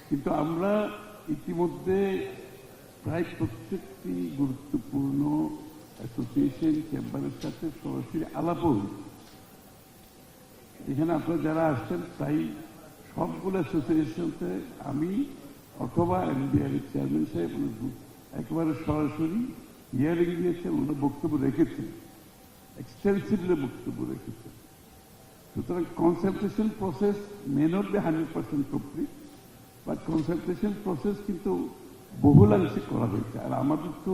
কিন্তু আমরা ইতিমধ্যে প্রায় প্রত্যেকটি গুরুত্বপূর্ণ অ্যাসোসিয়েশন চেম্বারের সাথে সরাসরি আলাপও হয়েছে। এখানে আপনারা যারা আসছেন প্রায় সবগুলো অ্যাসোসিয়েশনতে আমি অথবা এনবিআর চেয়ারম্যান সাহেব একেবারে সরাসরি হিয়ারিং দিয়েছেন, ওনার বক্তব্য রেখেছেন, এক্সটেন্সিভলি বক্তব্য রেখেছেন। সুতরাং consultation process may not be 100% complete, but consultation process কিন্তু বহুলাংশে করা হয়েছে। আর আমাদের তো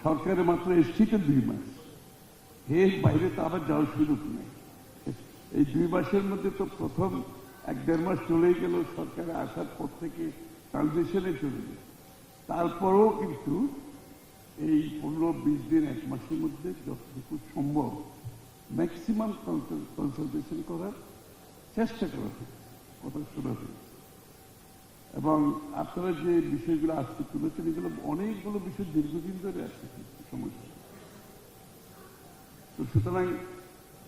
সরকারের মাত্র এসছি তো 2 মাস, এর বাইরে তো আবার যাওয়ার সুযোগ নেই। এই 2 মাসের মধ্যে তো প্রথম 1-1.5 মাস চলেই গেল, সরকারে আসার পর থেকে ট্রানজিশনে চলে গেল। তারপরেও কিন্তু এই 15-20 দিন 1 মাসের মধ্যে যতটুকু সম্ভব ম্যাক্সিমাম কনসালটেশন করার চেষ্টা করা হয়েছে, কথা শোনা হয়েছে। এবং আপনারা যে বিষয়গুলো আজকে তুলেছেন এগুলো অনেকগুলো বিষয় দীর্ঘদিন ধরে আসছে সমস্যা। তো সুতরাং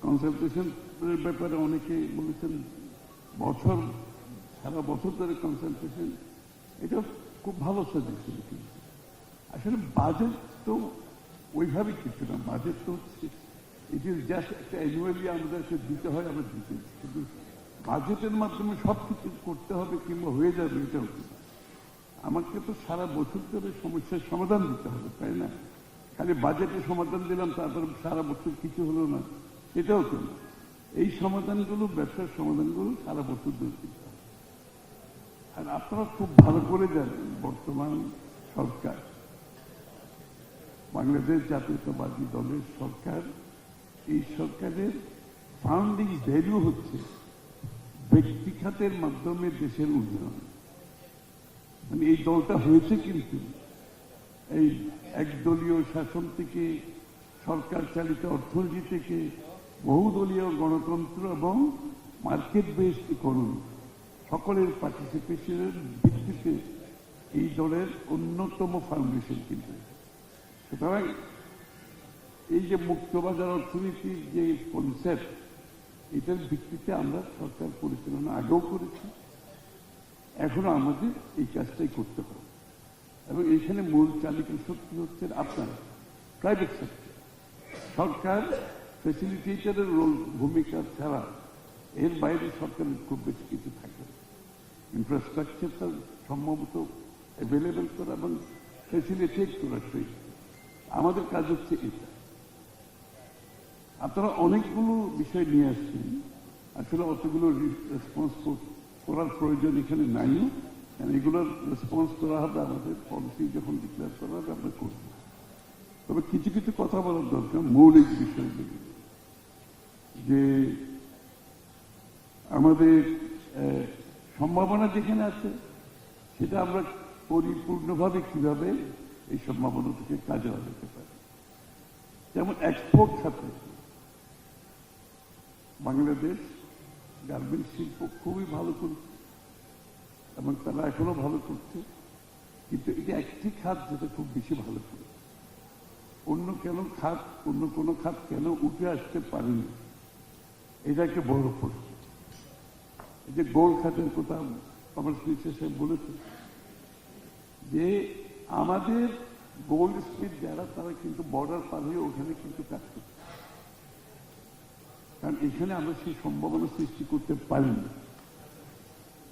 কনসালটেশনের ব্যাপারে অনেকে বলেছেন সারা বছর ধরে কনসালটেশন, এটা খুব ভালো সাজেশন। কিন্তু আসলে বাজেট তো ওইভাবে কিছু না, বাজেট তো হচ্ছে ইট ইজ জাস্ট একটা অ্যানুয়ালি আমাদেরকে দিতে হয়, আমরা দিতে। কিন্তু বাজেটের মাধ্যমে সব কিছু করতে হবে কিংবা হয়ে যাবে এটাও কিন্তু আমাকে তো সারা বছর ধরে সমস্যার সমাধান দিতে হবে, তাই না? খালি বাজেটের সমাধান দিলাম তারপর সারা বছর কিছু হলো না, এটাও তো না। এই সমাধানগুলো, ব্যবসার সমাধানগুলো সারা বছর ধরে দিতে হবে। আর আপনারা খুব ভালো করে জানেন বর্তমান সরকার, বাংলাদেশ জাতীয়তাবাদী দলের সরকার, এই সরকারের ফাউন্ডিং ভ্যালু হচ্ছে ব্যক্তি খাতের মাধ্যমে দেশের উন্নয়ন। মানে এই দলটা হয়েছে কিন্তু এই একদলীয় শাসন থেকে, সরকার চালিত অর্থনীতি থেকে বহুদলীয় গণতন্ত্র এবং মার্কেট বেসড ইকোনমি, সকলের পার্টিসিপেশনের ভিত্তিতে এই দলের অন্যতম ফাউন্ডেশন কিন্তু। সুতরাং এই যে মুক্তবাজার অর্থনীতির যে কনসেপ্ট, এটার ভিত্তিতে আমরা সরকার পরিচালনা আগেও করেছি, এখনো আমাদের এই কাজটাই করতে হবে। এবং এইখানে মূল চালিকা শক্তি হচ্ছে আপনার প্রাইভেট সেক্টর। সরকার ফ্যাসিলিটেটরের রোল, ভূমিকা ছাড়া এর বাইরে সরকারের খুব বেশি কিছু থাকে না। ইনফ্রাস্ট্রাকচারটা সম্ভবত অ্যাভেলেবেল করা এবং ফ্যাসিলিটেট করা, সেই আমাদের কাজ হচ্ছে এটা। আপনারা অনেকগুলো বিষয় নিয়ে আসছেন, আসলে অতগুলো রেসপন্স করার প্রয়োজন এখানে নাইও, কারণ এগুলোর রেসপন্স করা হবে আমাদের পলিসি যখন ডিক্লেয়ার করা হবে আমরা করব। তবে কিছু কিছু কথা বলার দরকার মৌলিক বিষয়গুলি, যে আমাদের সম্ভাবনা যেখানে আছে সেটা আমরা পরিপূর্ণভাবে কিভাবে এই সম্ভাবনা থেকে কাজে লাগাতে পারি। যেমন এক্সপোর্ট খাতে বাংলাদেশ গার্মেন্টস শিল্প খুবই ভালো করছে এবং তারা এখনো ভালো করছে, কিন্তু এটা একটি খাত যেটা খুব বেশি ভালো করে। অন্য কোনো খাত কেন উঠে আসতে পারেনি, এটা একটা বড় প্রশ্ন। এই যে গোল্ড খাতের কথা আমার মিনিস্টার সাহেব বলেছে, যে আমাদের গোল্ড স্মিথ যারা, তারা কিন্তু বর্ডার পার হয়ে ওখানে কিন্তু কাজ করছে, কারণ এখানে আমরা সেই সম্ভাবনা সৃষ্টি করতে পারিনি।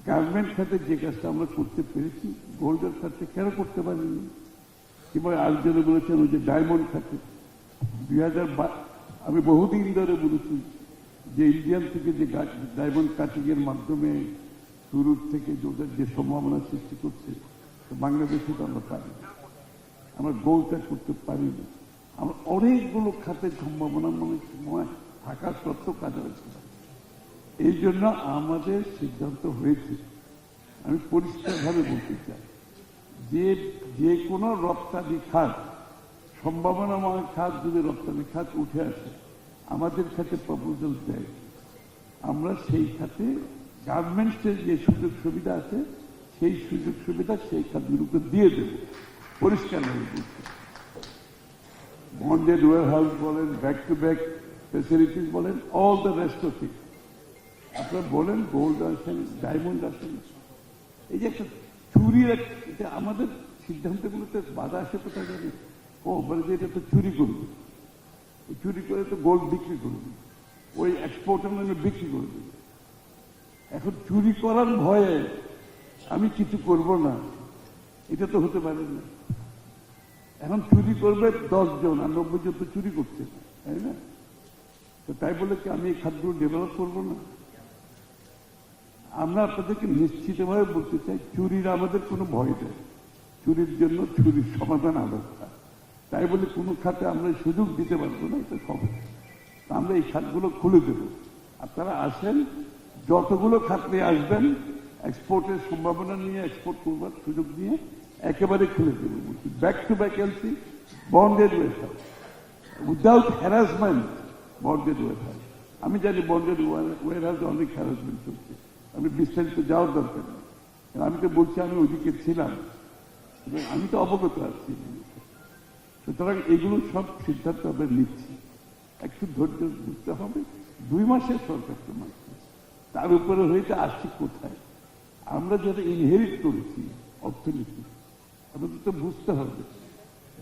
গার্মেন্ট খাতে যে কাজটা আমরা করতে পেরেছি, গোল্ডের খাতে কেন করতে পারিনি? কিংবা আরেকজনে বলেছেন ওই যে ডায়মন্ড খাতে 2012, আমি বহুদিন ধরে বলেছি যে ইন্ডিয়ান থেকে যে ডায়মন্ড কাটিং এর মাধ্যমে শুরুর থেকে যে সম্ভাবনা সৃষ্টি করছে, বাংলাদেশে তো আমরা পারি, আমরা গোল্ডটা করতে পারিনি। আমরা অনেকগুলো খাতের সম্ভাবনা মনে সময় থাকা সত্ত্বেও কাজে রাখতে পারি। এই জন্য আমাদের সিদ্ধান্ত হয়েছে, আমি পরিষ্কারভাবে বলতে চাই, যে কোনো রপ্তানি খাত, সম্ভাবনাময় খাত যদি রপ্তানি খাত উঠে আসে, আমাদের খাতে প্রপোজাল দেয়, আমরা সেই খাতে গার্মেন্টসের যে সুযোগ সুবিধা আছে সেই সুযোগ সুবিধা সেই খাতগুলোকে দিয়ে দেব, পরিষ্কারভাবে বলছি। বন্ডেড ওয়ারহাউস বলেন, ব্যাক টু ব্যাক ফেসিলিটিস বলেন, all the rest of it. আপনারা বলেন গোল্ড আসেন, ডায়মন্ড আসেন, এই যে একটা চুরির এটা আমাদের সিদ্ধান্তগুলোতে বাধা আসে কোথায় জানি, ও বলে যে এটা তো চুরি করবে, চুরি করে তো গোল্ড বিক্রি করবে, ওই এক্সপোর্টের নামে বিক্রি করে দেবে। এখন চুরি করার ভয়ে আমি কিছু করব না, এটা তো হতে পারে না। এখন চুরি করবে 10 জন আর 90 জন তো চুরি করছে না, তাই না? তো তাই বলে কি আমি এই খাতগুলো ডেভেলপ করবো না? আমরা আপনাদেরকে নিশ্চিতভাবে বলতে চাই, চুরির আমাদের কোনো ভয় নেই। চুরির জন্য চুরির সমাধান আলাদা। তাই বলে কোনো খাতে আমরা সুযোগ দিতে পারবো না, এটা খবর। আমরা এই খাতগুলো খুলে দেব। আপনারা আসেন, যতগুলো খাত নিয়ে আসবেন, এক্সপোর্টের সম্ভাবনা নিয়ে, এক্সপোর্ট করবার সুযোগ নিয়ে একেবারে খুলে দেব। Back to back LC, bonded warehouse, without harassment bonded warehouse. আমি জানি বন্ডেড ওয়েট হাউসে অনেক হ্যারাসমেন্ট চলছে, আমি বিস্তারিত যাওয়ার দরকার নেই। আমি তো বলছি আমি ওইদিকে ছিলাম, আমি তো অবগত আছি। সুতরাং এগুলো সব সিদ্ধান্ত আমরা নিচ্ছি, একটু ধৈর্য বুঝতে হবে। 2 মাসের সরকার তো মাত্র, তার উপরে হয়েছে আসছি কোথায়। আমরা যারা ইনহেরিট করেছি অর্থনীতি, আমাদের তো বুঝতে হবে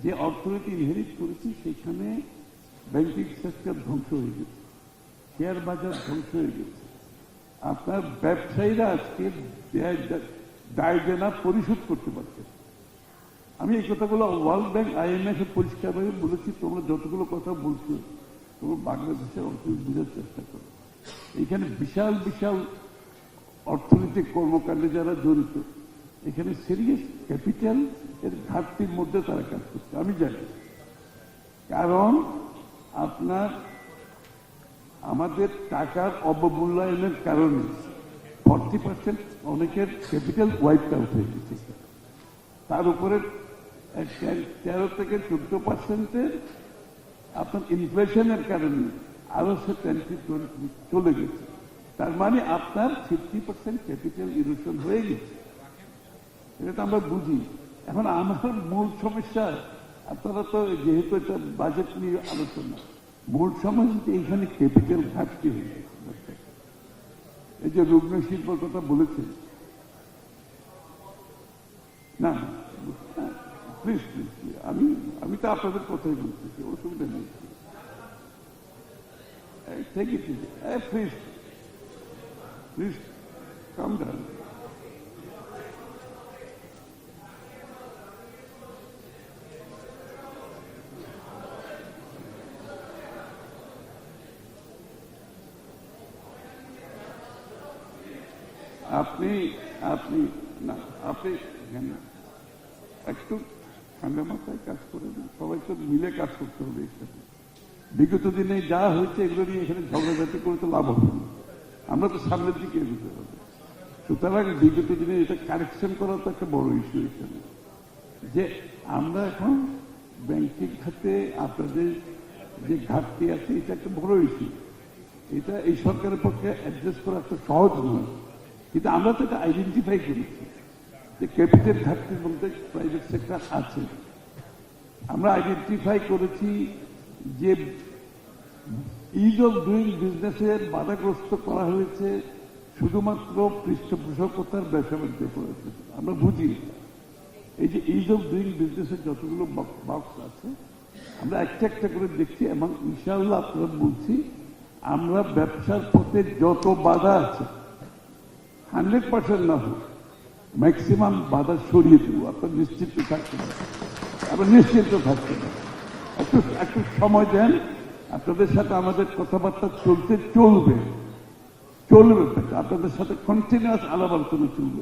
যে অর্থনীতি ইনহেরিট করেছি, সেখানে ব্যাংকিং সেক্টর ধ্বংস হয়ে গেছে, শেয়ার বাজার ধ্বংস হয়ে গেছে। আপনার ব্যবসায়ীরা আজকে দায় দেনা পরিশোধ করতে পারছে। আমি এই কথাগুলো ওয়ার্ল্ড ব্যাংক, IMF এ পরিষ্কারভাবে বলেছি, তোমরা যতগুলো কথা বলছো তোমরা বাংলাদেশের অর্থনীতি বোঝার চেষ্টা করো। এখানে বিশাল বিশাল অর্থনৈতিক কর্মকাণ্ডে যারা জড়িত, এখানে সিরিয়াস ক্যাপিটাল এর ঘাটতির মধ্যে তারা কাজ করছে, আমি জানি। কারণ আপনার আমাদের টাকার অবমূল্যায়নের কারণে 40% অনেকের ক্যাপিটাল ওয়াইপ আউট হয়ে গেছে। তার উপরে 13 থেকে 14% আপনার ইনফ্লেশনের কারণে আরো সে 20 চলে গেছে। তার মানে আপনার 50% ক্যাপিটাল ইরোশন হয়ে গেছে। এটা তো আমরা বুঝি। এখন আমার মূল সমস্যা, আপনারা তো যেহেতু এটা বাজেট নিয়ে আলোচনা, মূল সমস্যা এইখানে ক্যাপিটাল ঘাটতি হয়ে গেছে। এই যে রুগ্ন শিল্পের কথা বলেছেন, না প্লিজ প্লিজ, আমি তো আপনাদের কথাই বলতেছি, অসুবিধা নেই। Take it easy. Please, please, calm down. আপনি একটু ঠান্ডা মাথায় কাজ করে দিন, সবাই তো মিলে কাজ করতে হবে এর সাথে। বিগত দিনে যা হয়েছে এগুলো নিয়ে এখানে ঝগড়াঝাটি করে তো লাভ হবে না, আমরা তো সামনের দিকে এগোতে হবে। সুতরাং বিগত দিনে এটা কারেকশন করা তো একটা বড় ইস্যু এখানে, যে আমরা এখন ব্যাংকিং খাতে আপনাদের যে ঘাটতি আছে, এটা একটা বড় ইস্যু। এটা এই সরকারের পক্ষে অ্যাড্রেস করা একটা সহজ নয়, কিন্তু আমরা তো এটা আইডেন্টিফাই করেছি যে ক্যাপিটাল ঘাটতির মধ্যে প্রাইভেট সেক্টর আছে। আমরা আইডেন্টিফাই করেছি যে ইজ অফ ডুইং বিজনেসের বাধাগ্রস্ত করা হয়েছে শুধুমাত্র পৃষ্ঠপোষকতার ব্যবসা বাণিজ্য করেছে। আমরা বুঝি এই যে ইজ অফ ডুইং বিজনেসের যতগুলো বক্স আছে, আমরা একটা একটা করে দেখছি, এবং ইনশাআল্লাহ আপনারা বলছি আমরা ব্যবসার পথে যত বাধা আছে 100% না হোক, ম্যাক্সিমাম বাধা সরিয়ে দেব। আপনার নিশ্চিত থাকতে পারেন, আপনার নিশ্চিন্ত থাকতে পারেন। একটু সময় দেন, আপনাদের সাথে আমাদের কথাবার্তা চলবে। আপনাদের সাথে কন্টিনিউয়াস আলাপ আলোচনা চলবে।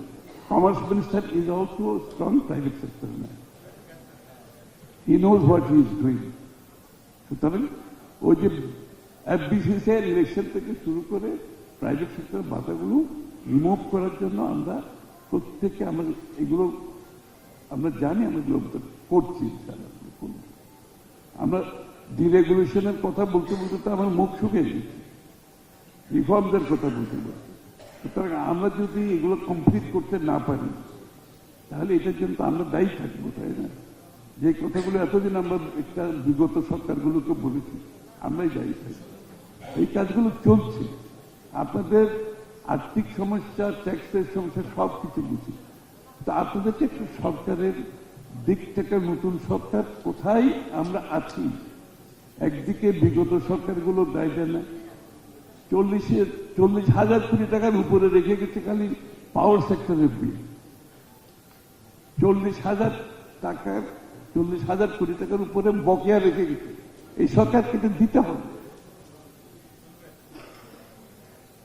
Commerce minister is also strong private sector man, he knows what he is doing. সুতরাং ওই যে FBCCI ইলেকশন থেকে শুরু করে প্রাইভেট সেক্টর বাধাগুলো রিমুভ করার জন্য আমরা প্রত্যেকে এগুলো আমরা জানি, আমরা এগুলো করছি। আমরা ডিরেগুলেশনের কথা বলতে বলতে তো আমার মুখ শুকিয়ে দিচ্ছি, রিফর্মদের কথা বলতে বলতে। সুতরাং আমরা যদি এগুলো কমপ্লিট করতে না পারি, তাহলে এটার জন্য আমরা দায়ী থাকবো, তাই না? যে কথাগুলো এতদিন আমরা একটা বিগত সরকারগুলোকে বলেছি, আমরাই দায়ী থাকবো। এই কাজগুলো চলছে। আপনাদের আর্থিক সমস্যা, ট্যাক্সের সমস্যা সব কিছু বুঝি, তা আপনাদেরকে একটু সরকারের দিক থেকে নতুন সরকার কোথায় আমরা আছি। একদিকে বিগত সরকারগুলো দায় দেয় না, 40,000 কোটি টাকার উপরে রেখে গেছে খালি পাওয়ার সেক্টরের বিল। 40,000 কোটি টাকার উপরে বকেয়া রেখে গেছে। এই সরকারকে দিতে হবে।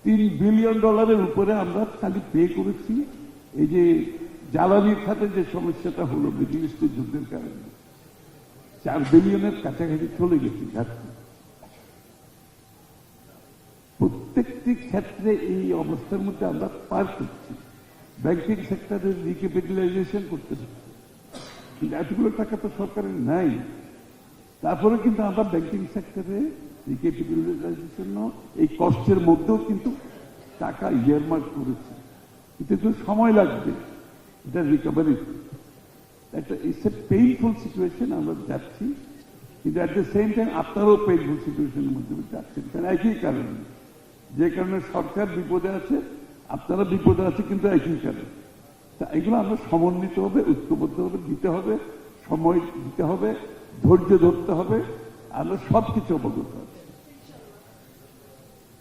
$3 বিলিয়ন উপরে আমরা খালি পে করেছি এই যে জ্বালানির খাতে যে সমস্যাটা হলো মিডল ইস্টের যুদ্ধের কারণে। 4 বিলিয়নের কাছাকাছি চলে গেছে ঘাটতি। প্রত্যেকটি ক্ষেত্রে এই অবস্থার মধ্যে আমরা পার করছি। ব্যাংকিং সেক্টরের রিক্যাপিটালাইজেশন করতে হচ্ছে, কিন্তু এতগুলো টাকা তো সরকারের নাই। তারপরে কিন্তু আমরা ব্যাংকিং সেক্টরে রিক্যাপিটালাইজেশন এই কষ্টের মধ্যেও কিন্তু টাকা ইয়ারমার্ক করেছে, কিন্তু সময় লাগবে এটা recovery. It's a painful situation আমরা যাচ্ছি, কিন্তু অ্যাট দ্য সেম টাইম আপনারাও পেইনফুল সিচুয়েশনের মধ্যে যাচ্ছেন। কারণ একই কারণে, যে কারণে সরকার বিপদে আছে, আপনারা বিপদে আছে, কিন্তু একই কারণে। তা এগুলো আমরা সমন্বিত হবে, ঐক্যবদ্ধ হবে, দিতে হবে, সময় দিতে হবে, ধৈর্য ধরতে হবে। আমরা সবকিছু অবগত আছি।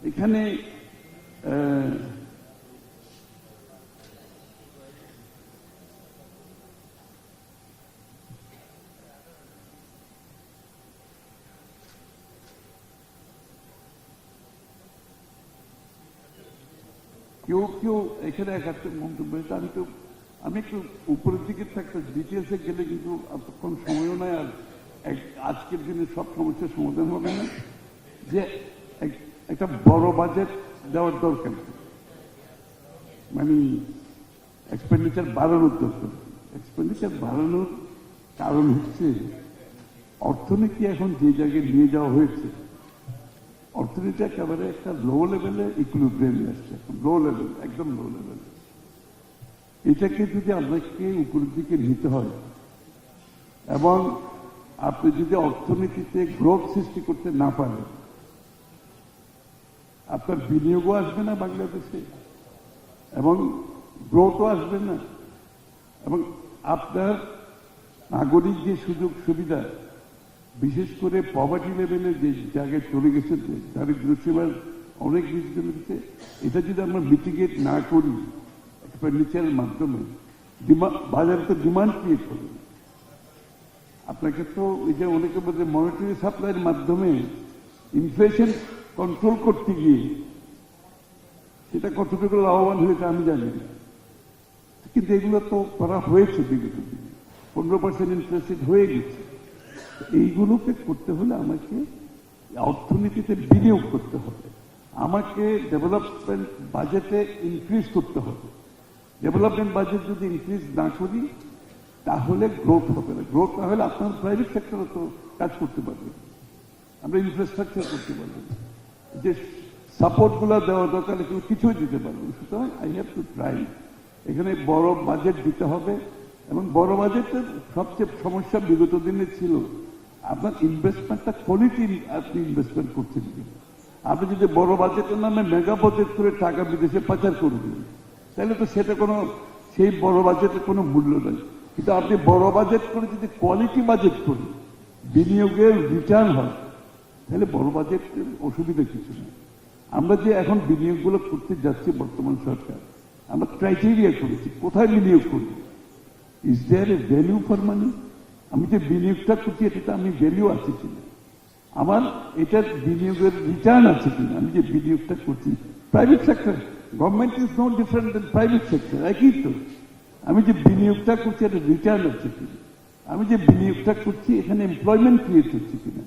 এখানে কেউ কেউ এখানে একটা মন্তব্য হয়েছে, আমি একটু উপরের দিকে থাকতে ডিটেলসে গেলে কিন্তু এতক্ষণ সময়ও নাই, আর আজকের দিনে সব সমস্যার সমাধান হবে না। যে একটা বড় বাজেট দেওয়ার দরকার, মানে এক্সপেন্ডিচার বাড়ানোর দরকার। এক্সপেন্ডিচার বাড়ানোর কারণ হচ্ছে অর্থনীতি এখন যে জায়গায় নিয়ে যাওয়া হয়েছে, অর্থনীতি একেবারে একটা লো লেভেলে ইকুইলিব্রিয়ামে আসছে, লো লেভেল, একদম লো লেভেল। এটাকে যদি আপনাকে উপরের দিকে নিতে হয় এবং আপনি যদি অর্থনীতিতে গ্রোথ সৃষ্টি করতে না পারেন, আপনার বিনিয়োগও আসবে না বাংলাদেশে এবং গ্রোথও আসবে না, এবং আপনার নাগরিক যে সুযোগ সুবিধা, বিশেষ করে পভার্টি লেভেলে যে জায়গায় চলে গেছে, দারিদ্র সীমার অনেক বেশি চলে গেছে, এটা যদি আমরা মিটিগেট না করি এক্সপেন্ডিচারের মাধ্যমে, বাজারে তো ডিমান্ড ক্রিয়েট হবে। আপনাকে তো এই যে অনেকে বলছে মনিটারি সাপ্লাইয়ের মাধ্যমে ইনফ্লেশন কন্ট্রোল করতে গিয়ে সেটা কতটুকু লাভবান হয়েছে আমি জানি না, কিন্তু এগুলো তো করা হয়েছে বিগত দিনে। 15% ইন্টারেস্ট রেট হয়ে গেছে। এইগুলোকে করতে হলে আমাকে অর্থনীতিতে বিনিয়োগ করতে হবে, আমাকে ডেভেলপমেন্ট বাজেটে ইনক্রিজ করতে হবে। ডেভেলপমেন্ট বাজেট যদি ইনক্রিজ না করি তাহলে গ্রোথ হবে না। গ্রোথ না হলে আপনার প্রাইভেট সেক্টরে তো কাজ করতে পারবে, আমরা ইনফ্রাস্ট্রাকচার করতে পারবো, যে সাপোর্ট গুলো দেওয়া দরকার এগুলো কিছুই দিতে পারবো। সুতরাং আই হ্যাভ টু ট্রাই। এখানে বড় বাজেট দিতে হবে, এবং বড় বাজেটের সবচেয়ে সমস্যা বিগত দিনে ছিল আপনার ইনভেস্টমেন্টটা কোয়ালিটি, আপনি ইনভেস্টমেন্ট করছেন কিনা। আপনি যদি বড় বাজেটের নামে মেগা বাজেট করে টাকা বিদেশে পাচার করবেন, তাহলে তো সেটা কোনো, সেই বড় বাজেটের কোনো মূল্য নেই। কিন্তু আপনি বড় বাজেট করে যদি কোয়ালিটি বাজেট করেন, বিনিয়োগের রিটার্ন হয়, তাহলে বড় বাজেটের অসুবিধা কিছু নেই। আমরা যে এখন বিনিয়োগগুলো করতে যাচ্ছি বর্তমান সরকার, আমরা ক্রাইটেরিয়া করেছি কোথায় বিনিয়োগ করব। Is there a value for money? আমি যে বিনিয়োগটা করছি এটাতে আমি ভ্যালু আছে কিনা, আমার এটার বিনিয়োগের রিটার্ন আছে কিনা। আমি যে বিনিয়োগটা করছি private sector, government is no different than private sector, একই তো। আমি যে বিনিয়োগটা করছি এটা রিটার্ন আছে কিনা, আমি যে বিনিয়োগটা করছি এখানে এমপ্লয়মেন্ট ক্রিয়েট হচ্ছে কিনা,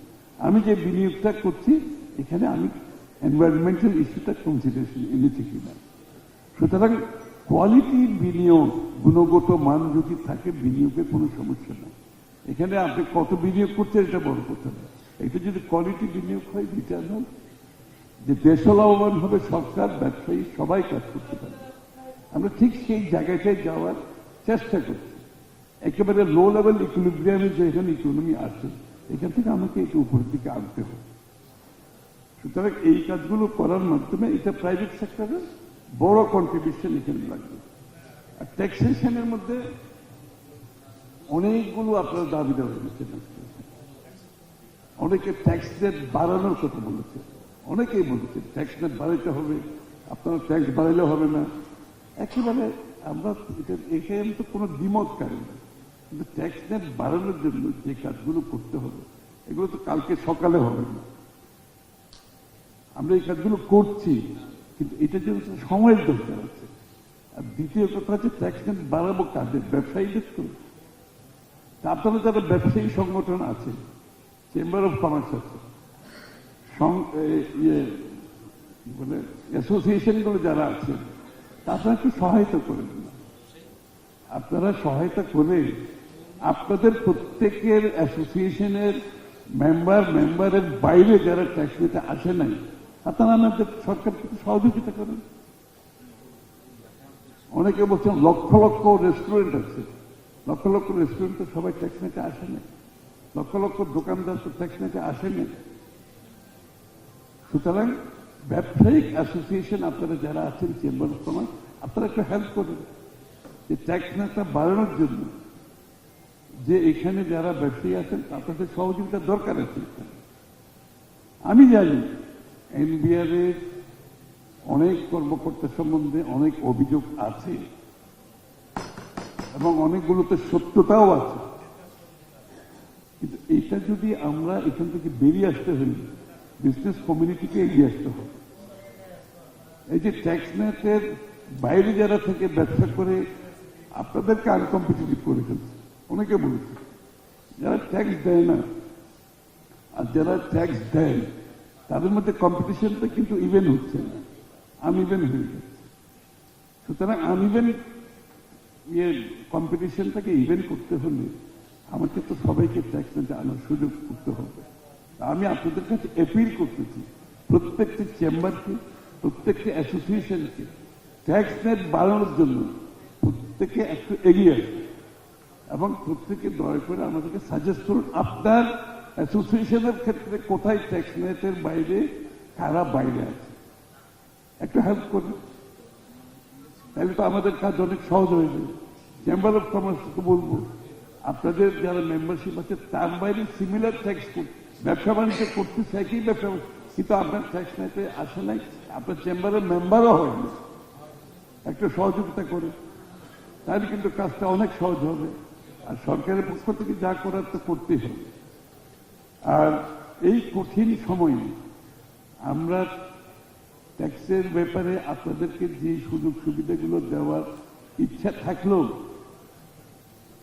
আমি যে বিনিয়োগটা করছি এখানে আমি এনভায়রনমেন্টাল ইস্যুটা কনসিডারেশন এনেছি কিনা। সুতরাং কোয়ালিটি বিনিয়োগ, গুণগত মান যদি থাকে, বিনিয়োগের কোনো সমস্যা নেই। এখানে আপনি কত বিনিয়োগ করছেন এটা বড় কথা না, এটা যদি কোয়ালিটি বিনিয়োগ হয়, রিটার্ন হয়, যে দেশও লাভবান হবে, সরকার, ব্যবসায়ী সবাই কাজ করতে পারে। আমরা ঠিক সেই জায়গাটায় যাওয়ার চেষ্টা করছি। একেবারে লো লেভেল ইকুইলিব্রিয়ামে যে এখানে ইকোনমি আছে, এখান থেকে আমাকে এটা উপরের দিকে আনতে হবে। সুতরাং এই কাজগুলো করার মাধ্যমে এটা প্রাইভেট সেক্টরের বড় কন্ট্রিবিউশন এখানে লাগবে। আর ট্যাক্সেশনের মধ্যে অনেকগুলো আপনারা দাবি দেওয়া হয়েছে। অনেকে ট্যাক্স রেট বাড়ানোর কথা বলেছে, অনেকেই বলেছে ট্যাক্স রেট বাড়াইতে হবে, আপনারা ট্যাক্স বাড়াইলে হবে না। একেবারে আমরা এখানে তো কোনো দ্বিমত কারণ না, কিন্তু ট্যাক্স রেট বাড়ানোর জন্য যে কাজগুলো করতে হবে এগুলো তো কালকে সকালে হবে না। আমরা এই কাজগুলো করছি, কিন্তু এটার জন্য সময়ের দরকার আছে। আর দ্বিতীয় কথা হচ্ছে ট্যাক্স রেট বাড়াবো কাদের? ব্যবসায়ীদের তো। আপনারা যারা ব্যবসায়ী সংগঠন আছে, চেম্বার অফ কমার্স আছে, অ্যাসোসিয়েশনগুলো যারা আছে, তারা একটু সহায়তা করেন না। আপনারা সহায়তা করে আপনাদের প্রত্যেকের অ্যাসোসিয়েশনের মেম্বারের বাইরে যারা ট্যাক্স দিতে আসে নাই, আপনারা আমাদের সরকার থেকে সহযোগিতা করেন। অনেকে বলছেন লক্ষ লক্ষ রেস্টুরেন্ট আছে, লক্ষ লক্ষ রেস্টুরেন্টে সবাই ট্যাক্স নিতে আসে না, লক্ষ লক্ষ দোকানদার তো ট্যাক্স নিতে আসে না। সুতরাং ব্যবসায়িক অ্যাসোসিয়েশন আপনারা যারা আছেন, চেম্বার অফ কমার্স, আপনারা একটু হেল্প করেন যে ট্যাক্স নেতা বাড়ানোর জন্য। যে এখানে যারা ব্যবসায়ী আছেন আপনাদের সহযোগিতার দরকার আছে। আমি জানি এনবিআর এর অনেক কর্মকর্তা সম্বন্ধে অনেক অভিযোগ আছে এবং অনেকগুলোতে সত্যতাও আছে, কিন্তু এটা যদি আমরা এখান থেকে বেরিয়ে আসতে হলে বিজনেস কমিউনিটিকে এগিয়ে আসতে হবে। এই যে ট্যাক্স নেটের বাইরে যারা থেকে ব্যবসা করে আপনাদেরকে আনকম্পিটিটিভ করে ফেলছে, অনেকে বলেছে। যারা ট্যাক্স দেয় না আর যারা ট্যাক্স দেয় তাদের মধ্যে কম্পিটিশনটা কিন্তু ইভেন হচ্ছে না, আনইভেন হয়ে যাচ্ছে। সুতরাং আনইভেন কম্পিটিশনটাকে ইভেন করতে হলে আমাকে তো সবাইকে ট্যাক্স নেটে আনার সুযোগ করতে হবে। আমি আপনাদের কাছে অ্যাপিল করতেছি, প্রত্যেকটি চেম্বারকে, প্রত্যেকটি অ্যাসোসিয়েশনকে ট্যাক্স নেট বাড়ানোর জন্য প্রত্যেকে একটু এগিয়ে আসবে এবং প্রত্যেকে দয়া করে আমাদেরকে সাজেস্ট করুন আপনার অ্যাসোসিয়েশনের ক্ষেত্রে কোথায় ট্যাক্স নেটের বাইরে, কারা বাইরে আছে, একটু হেল্প করুন। তাহলে তো আমাদের কাজ অনেক সহজ হয়ে যাবে। চেম্বার অফ কমার্সকে বলবো আপনাদের যারা মেম্বারশিপ আছে তার বাইরে সিমিলার ট্যাক্স ব্যবসা বাণিজ্য করতেছে, একই ব্যবসা, কিন্তু আপনার ট্যাক্স নেটে আসে নাই, আপনার চেম্বারের মেম্বারও হয়নি, একটু সহযোগিতা করে, তাহলে কিন্তু কাজটা অনেক সহজ হবে। আর সরকারের পক্ষ থেকে যা করার তো করতেই হবে। আর এই কঠিন সময়ে আমরা ট্যাক্সের ব্যাপারে আপনাদেরকে যে সুযোগ সুবিধাগুলো দেওয়ার ইচ্ছা থাকলেও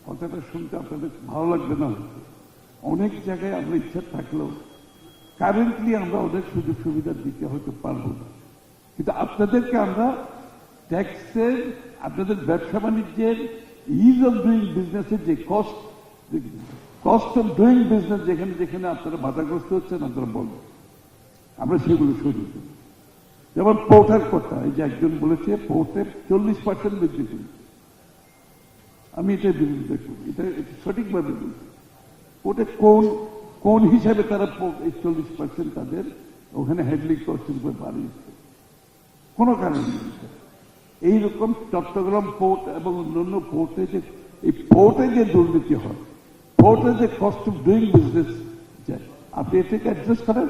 কথাটা শুনতে আপনাদের ভালো লাগবে না, অনেক জায়গায় আমরা ইচ্ছা থাকলেও কারেন্টলি আমরা অনেক সুযোগ সুবিধা দিতে হয়তো পারবো না, কিন্তু আপনাদেরকে আমরা ট্যাক্সের, আপনাদের ব্যবসা বাণিজ্যের ইজ অফ ডুইং বিজনেসের যে কস্ট অফ ডুইং বিজনেস যেখানে যেখানে আপনারা বাধাগ্রস্ত হচ্ছেন আপনারা বলবেন, আমরা সেগুলো সরিয়ে দেব। যেমন পোর্টের কথা, এই যে একজন বলেছে পোর্টে 40% বৃদ্ধি করি, আমি এটার বিরোধিতা করি, এটা সঠিকভাবে বলছি। পোর্টে কোন হিসাবে তারা এই 40% তাদের ওখানে হ্যান্ডলিং কস্টের উপর বাড়িয়েছে, কোনো কারণ নেই। এইরকম চট্টগ্রাম পোর্ট এবং অন্যান্য পোর্টে যে এই পোর্টে যে দুর্নীতি হয়, পোর্টে যে কস্ট অফ ডুইং বিজনেস যায়, আপনি এটাকে অ্যাড্রেস করেন,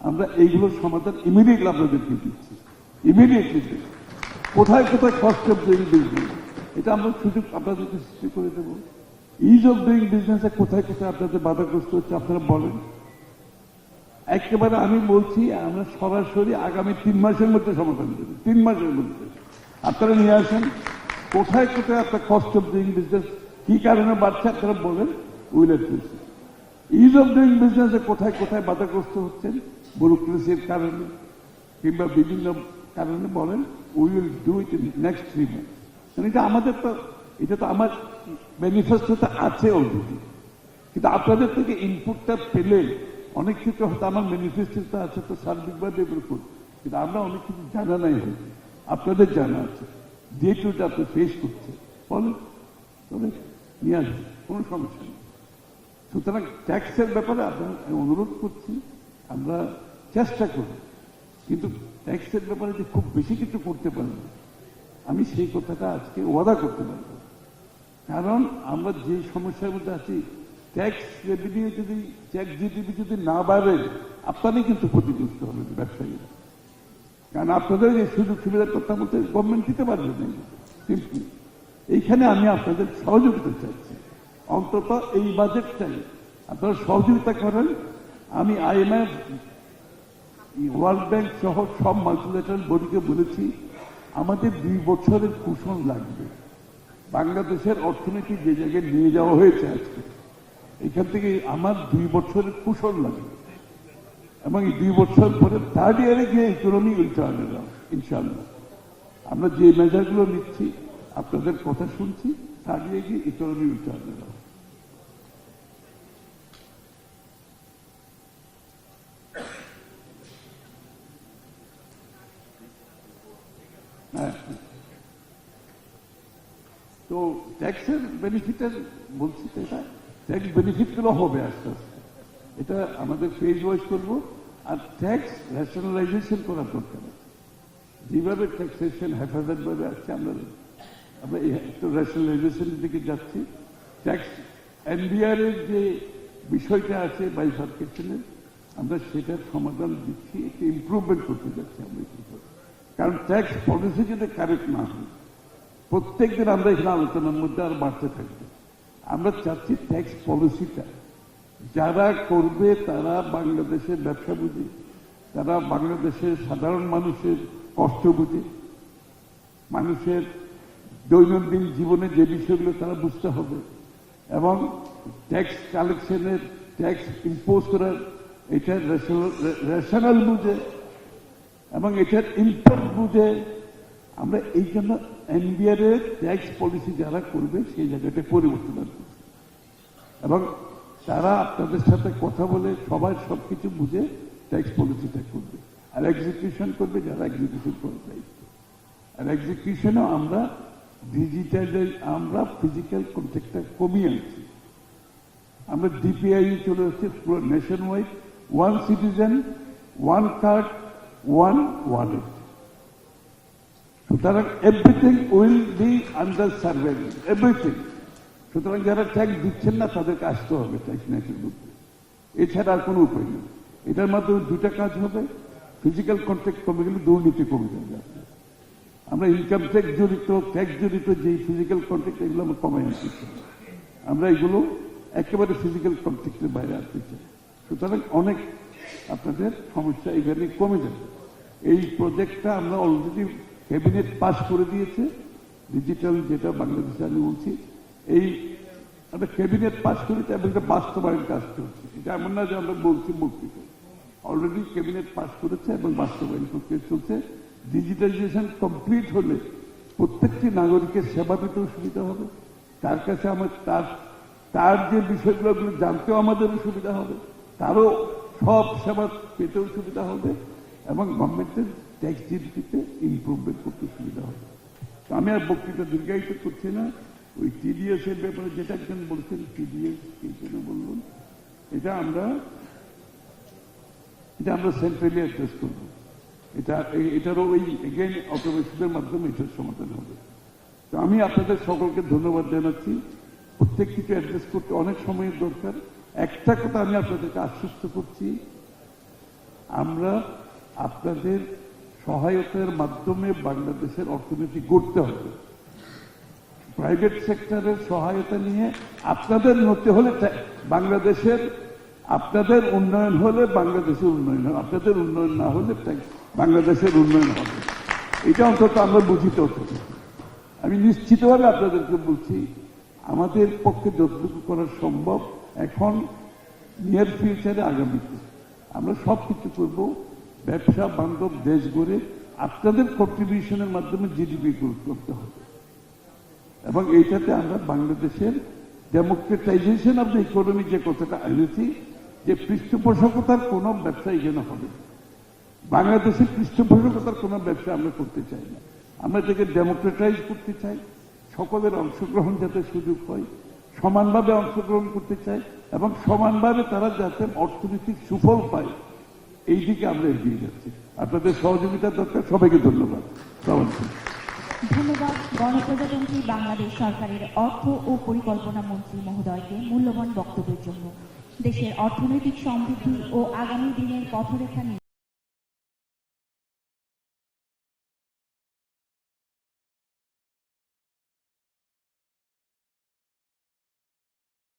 আমরা এইগুলোর সমাধান ইমিডিয়েটলি আপনাদেরকে দিচ্ছি, ইমিডিয়েটলি কোথায় কোথায় কস্ট অফ ডুইং বিজনেস, এটা আমরা সুযোগ আপনাদেরকে সৃষ্টি করে দেবো। ইজ অফ ডুইং বিজনেসে কোথায় কোথায় আপনাদের বাধাগ্রস্ত হচ্ছে আপনারা বলেন। একেবারে আমি বলছি আমরা সরাসরি আগামী 3 মাসের মধ্যে সমাধান দেব, 3 মাসের মধ্যে আপনারা নিয়ে আসেন কোথায় কোথায় আপনার কস্ট অফ ডুইং বিজনেস কি কারণে বাড়ছে আপনারা বলেন, will address. Is of doing বিজনেসে কোথায় কোথায় বাধাগ্রস্ত হচ্ছেন, ব্যুরোক্রেসির কারণে কিংবা বিভিন্ন কারণে বলেন, we will do it in next 3 months. এটা আমাদের তো, এটা তো আমার ম্যানিফেস্টোতে আছে অলরেডি, কিন্তু আপনাদের থেকে ইনপুটটা পেলে অনেক কিছু হয়তো আমার ম্যানিফেস্টোতে আছে তো সার্বিকভাবে এরকম, কিন্তু আমরা অনেক কিছু জানা নাই হয়তো, আপনাদের জানা আছে, ডে টু ডে আপনি ফেস করছে, বলেন তবে নিয়ে আসবেন, কোনো সমস্যা নেই। সুতরাং ট্যাক্সের ব্যাপারে আপনার অনুরোধ করছি, আমরা চেষ্টা করি, কিন্তু ট্যাক্সের ব্যাপারে যে খুব বেশি কিছু করতে পারি না, আমি সেই কথাটা আজকে ওয়াদা করতে পারব, কারণ আমরা যে সমস্যার মধ্যে আছি, ট্যাক্স রেভিনিউ যদি ট্যাক্স জিডিপি যদি না বাড়ে আপনারই কিন্তু ক্ষতিগ্রস্ত হবে ব্যবসায়ীরা, কারণ আপনাদের এই সুযোগ সুবিধার কথা বলতে গভর্নমেন্ট দিতে পারবে না। কিন্তু এইখানে আমি আপনাদের সহযোগিতা চাইছি, অন্তত এই বাজেটটাই আপনারা সহযোগিতা করেন। আমি IMF, ওয়ার্ল্ড ব্যাংক সহ সব মাল্টিল্যাটারাল বডিকে বলেছি আমাদের 2 বছরের কুশন লাগবে। বাংলাদেশের অর্থনীতি যে জায়গায় নিয়ে যাওয়া হয়েছে আজকে, এখান থেকে আমার 2 বছরের কুশন লাগবে, এবং এই 2 বছর পরে থার্ড ইয়ারে গিয়ে ইকোনমি উল্টানো যাবে ইনশাল্লাহ। আমরা যে মেজারগুলো নিচ্ছি, আপনাদের কথা শুনছি, থার্ড ইয়ারে গিয়ে ইকোনমি উল্টানো যাবে। তো ট্যাক্সের বেনিফিটের বলছি তো, এটা ট্যাক্স বেনিফিট গুলো হবে আস্তে আস্তে, এটা আমাদের ফেজ ওয়াইজ করবো। আর ট্যাক্স রেশনালাইজেশন করার দরকার আছে, যেভাবে ট্যাক্সেশন হেফাজত ভাবে আসছে আমরা একটু রেশনালাইজেশনের দিকে যাচ্ছি। ট্যাক্স NBR এর যে বিষয়টা আছে বাইফার্কেশনের, আমরা সেটার সমাধান দিচ্ছি, একটু ইমপ্রুভমেন্ট করতে যাচ্ছি আমরা। কারণ ট্যাক্স পলিসি যদি কারেক্ট না হয়, প্রত্যেকদিন আমরা এখানে আলোচনার মধ্যে আর বাড়তে থাকবে। আমরা চাচ্ছি ট্যাক্স পলিসিটা যারা করবে তারা বাংলাদেশের ব্যবসা বুঝে, তারা বাংলাদেশের সাধারণ মানুষের কষ্ট বুঝে, মানুষের দৈনন্দিন জীবনে যে বিষয়গুলো তারা বুঝতে হবে, এবং ট্যাক্স কালেকশনের, ট্যাক্স ইম্পোজ করার এটা রেশনাল বুঝে এবং এটার ইম্প্যাক্ট বুঝে। আমরা এই জন্য NBR এর ট্যাক্স পলিসি যারা করবে সেই জায়গাটা পরিবর্তন করছে, এবং তারা আপনাদের সাথে কথা বলে সবাই সবকিছু বুঝে ট্যাক্স পলিসিটা করবে, আর এক্সিকিউশন করবে যারা এক্সিকিউশন করার দায়িত্ব। আর এক্সিকিউশনও আমরা ডিজিটাল, আমরা ফিজিক্যাল কন্ট্যাক্টটা কমিয়ে আনছি। আমরা DPI চলে আসছে পুরো nation wide, 1 citizen 1 card 1 wallet. সুতরাং everything will be under surveillance, everything. সুতরাং যারা ট্যাক্স দিচ্ছেন না তাদেরকে আসতে হবে ট্যাক্স নেটের মধ্যে, এছাড়া আর কোনো উপায় নেই। এটার মাধ্যমে 2টা কাজ হবে, ফিজিক্যাল কন্ট্যাক্ট কমে গেলে দুর্নীতি কমে যাবে। আমরা ইনকাম ট্যাক্স জড়িত যে ফিজিক্যাল কন্ট্যাক্ট, এগুলো আমরা কমাই আনতে চাই। আমরা এগুলো একেবারে ফিজিক্যাল কন্ট্যাক্টের বাইরে আনতে চাই। সুতরাং অনেক আপনাদের সমস্যা এখানে কমে যাবে। এই প্রজেক্টটা আমরা অলরেডি ক্যাবিনেট পাস করে দিয়েছে, ডিজিটাল যেটা বাংলাদেশে আমি বলছি, এই আমরা ক্যাবিনেট পাস করেছি এবং এটা বাস্তবায়ন কাজ চলছে। এটা এমন না যে আমরা বলছি মুক্তিত, অলরেডি ক্যাবিনেট পাস করেছে এবং বাস্তবায়ন প্রক্রিয়া চলছে। ডিজিটালাইজেশন কমপ্লিট হলে প্রত্যেকটি নাগরিকের সেবা পেতেও সুবিধা হবে, তার কাছে আমার তার যে বিষয়গুলো জানতেও আমাদের সুবিধা হবে, তারও সব সেবা পেতেও সুবিধা হবে, এবং গভর্নমেন্টের ট্যাক্স জিডিপিতে ইমপ্রুভমেন্ট করতে সুবিধা হবে। তো আমি আর বক্তৃতা দীর্ঘায়িত করছি না। ওই TDS এর ব্যাপারে যেটা একজন বলছেন, TDS এই জন্য বলুন, এটা আমরা সেন্ট্রালি অ্যাড্রেস করবো। এটারও ওই এগেইন অটোমেশনের মাধ্যমে এটার সমাধান হবে। তো আমি আপনাদের সকলকে ধন্যবাদ জানাচ্ছি। প্রত্যেক কিছু অ্যাড্রেস করতে অনেক সময়ের দরকার। একটা কথা আমি আপনাদেরকে আশ্বস্ত করছি, আমরা আপনাদের সহায়তার মাধ্যমে বাংলাদেশের অর্থনীতি গড়তে হবে। প্রাইভেট সেক্টরের সহায়তা নিয়ে আপনাদের হতে হলে বাংলাদেশের, আপনাদের উন্নয়ন হলে বাংলাদেশের উন্নয়ন হবে, আপনাদের উন্নয়ন না হলে বাংলাদেশের উন্নয়ন হবে। এটা অন্তত আমরা বুঝিতে হতে। আমি নিশ্চিতভাবে আপনাদেরকে বলছি, আমাদের পক্ষে যতটুকু করা সম্ভব এখন, নিয়ার ফিউচারে, আগামীতে আমরা সবকিছু করব ব্যবসা বান্ধব দেশ গড়ে। আপনাদের কন্ট্রিবিউশনের মাধ্যমে জিডিপি করতে হবে, এবং এইটাতে আমরা বাংলাদেশের ডেমোক্রেটাইজেশন অব দ্য ইকোনমি যে কথাটা এনেছি, যে পৃষ্ঠপোষকতার কোন ব্যবসা এখানে হবে। বাংলাদেশের পৃষ্ঠপোষকতার কোন ব্যবসা আমরা করতে চাই না। আমরা এটাকে ডেমোক্রেটাইজ করতে চাই, সকলের অংশগ্রহণ যাতে সুযোগ হয়, সমানভাবে অংশগ্রহণ করতে চাই, এবং সমানভাবে তারা যাতে অর্থনৈতিক সুফল পায়, এই দিকে আমরা এগিয়ে যাচ্ছি। আপনাদের সহযোগিতা দরকার। সবাইকে ধন্যবাদ। ধন্যবাদ গণপ্রজাতন্ত্রী বাংলাদেশ সরকারের অর্থ ও পরিকল্পনা মন্ত্রী মহোদয়কে মূল্যবান বক্তব্যের জন্য। দেশের অর্থনৈতিক সমৃদ্ধি ও আগামী দিনের পথরেখা নিয়ে